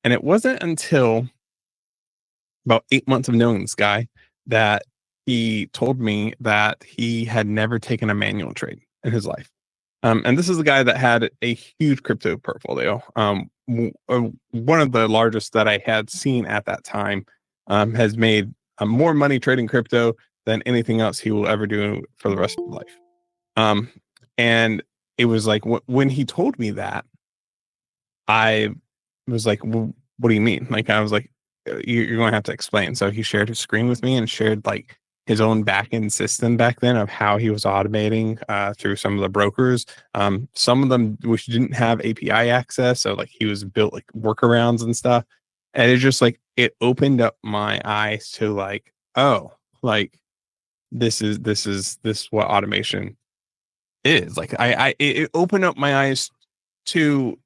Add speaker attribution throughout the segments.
Speaker 1: And it wasn't until about 8 months of knowing this guy that he told me that he had never taken a manual trade in his life. And this is the guy that had a huge crypto portfolio, one of the largest that I had seen at that time. Has made more money trading crypto than anything else he will ever do for the rest of his life. Um, and it was like when he told me that, I was like, well, "What do you mean?" Like, I was like, You're going to have to explain." So he shared his screen with me and shared like his own backend system back then of how he was automating through some of the brokers. Some of them which didn't have API access, so like he was built like workarounds and stuff. And it just like it opened up my eyes to like, oh, like this is what automation is. Like it opened up my eyes to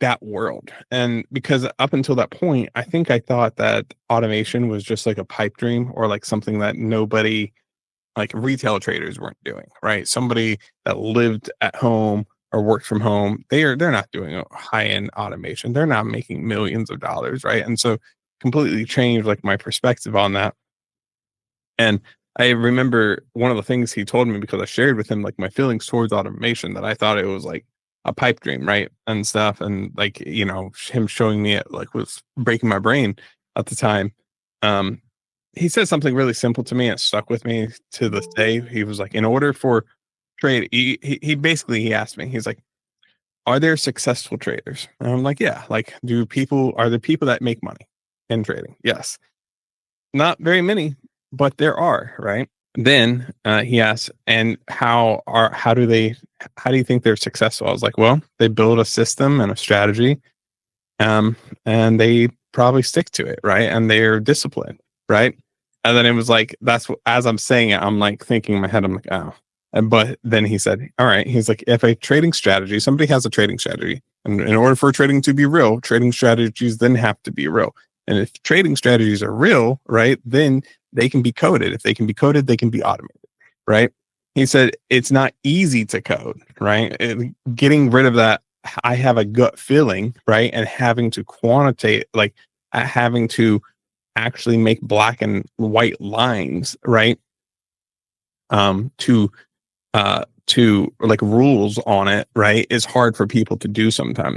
Speaker 1: that world. And because up until that point, I think I thought that automation was just like a pipe dream or like something that nobody, like retail traders, weren't doing, right? Somebody that lived at home or worked from home, they're not doing a high-end automation. They're not making millions of dollars, right? And so completely changed like my perspective on that. And I remember one of the things he told me, because I shared with him like my feelings towards automation, that I thought it was like a pipe dream, right? And stuff. And like, him showing me it like was breaking my brain at the time. Um, he said something really simple to me. It stuck with me to this day. He was like, in order for trade, he basically he asked me, he's like, are there successful traders? And I'm like, yeah. Like, are there people that make money in trading? Yes. Not very many, but there are, right? Then he asks, and how do you think they're successful? I was like, well, they build a system and a strategy, and they probably stick to it, right? And they're disciplined, right? And then it was like that's what, as I'm saying it, I'm like thinking in my head, I'm like, oh. But then he said, all right, he's like, if a trading strategy, somebody has a trading strategy, and in order for trading to be real, trading strategies then have to be real. And if trading strategies are real, right, then they can be coded. If they can be coded, they can be automated, right? He said it's not easy to code, right? Getting rid of that, I have a gut feeling, right? And having to quantitate, like having to actually make black and white lines, right? To like rules on it, right, is hard for people to do sometimes.